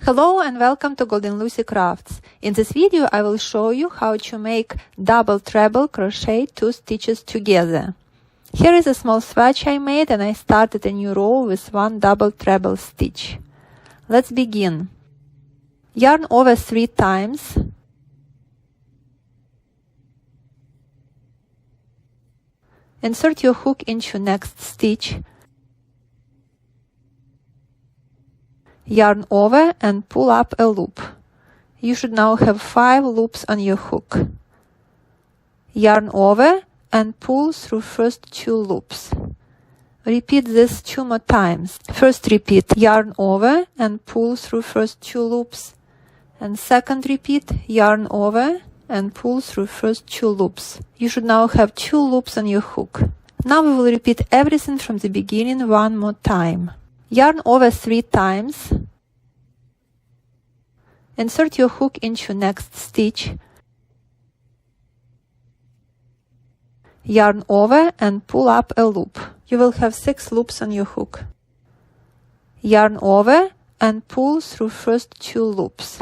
Hello and welcome to Golden Lucy Crafts. In this video I will show you how to make double treble crochet 2 stitches together. Here is a small swatch I made and I started a new row with 1 double treble stitch. Let's begin. Yarn over 3 times. Insert your hook into next stitch. Yarn over and pull up a loop. You should now have 5 loops on your hook. Yarn over and pull through first 2 loops. Repeat this 2 more times. First repeat, yarn over and pull through first 2 loops. And second repeat, yarn over and pull through first 2 loops. You should now have 2 loops on your hook. Now we will repeat everything from the beginning 1 more time. Yarn over 3 times. Insert your hook into next stitch. Yarn over and pull up a loop. You will have 6 loops on your hook. Yarn over and pull through first 2 loops.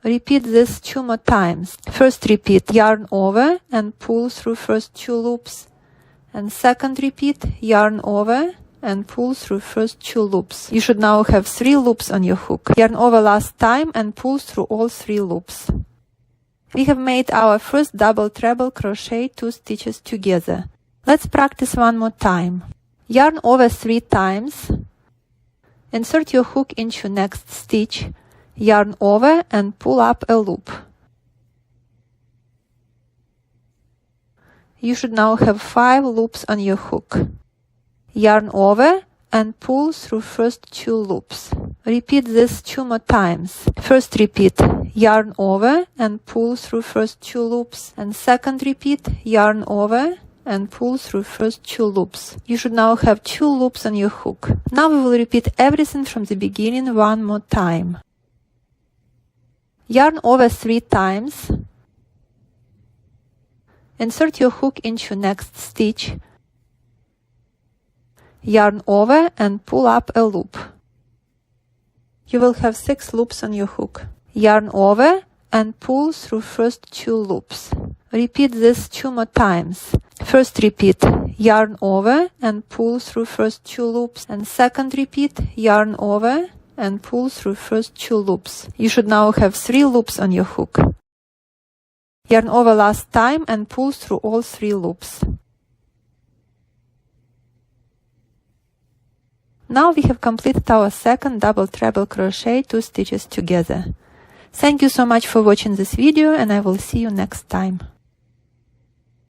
Repeat this 2 more times. First repeat, yarn over and pull through first 2 loops. And second repeat, yarn over and pull through first 2 loops. You should now have 3 loops on your hook. Yarn over last time and pull through all 3 loops. We have made our first double treble crochet 2 stitches together. Let's practice 1 more time. Yarn over 3 times. Insert your hook into next stitch. Yarn over and pull up a loop. You should now have 5 loops on your hook. Yarn over and pull through first 2 loops. Repeat this 2 more times. First repeat, yarn over and pull through first 2 loops. And second repeat, yarn over and pull through first 2 loops. You should now have 2 loops on your hook. Now we will repeat everything from the beginning 1 more time. Yarn over 3 times. Insert your hook into next stitch. Yarn over and pull up a loop. You will have 6 loops on your hook. Yarn over and pull through first 2 loops. Repeat this 2 more times. First repeat, yarn over and pull through first 2 loops. And second repeat, yarn over and pull through first 2 loops. You should now have 3 loops on your hook. Yarn over last time and pull through all 3 loops. Now we have completed our second double treble crochet 2 stitches together. Thank you so much for watching this video and I will see you next time.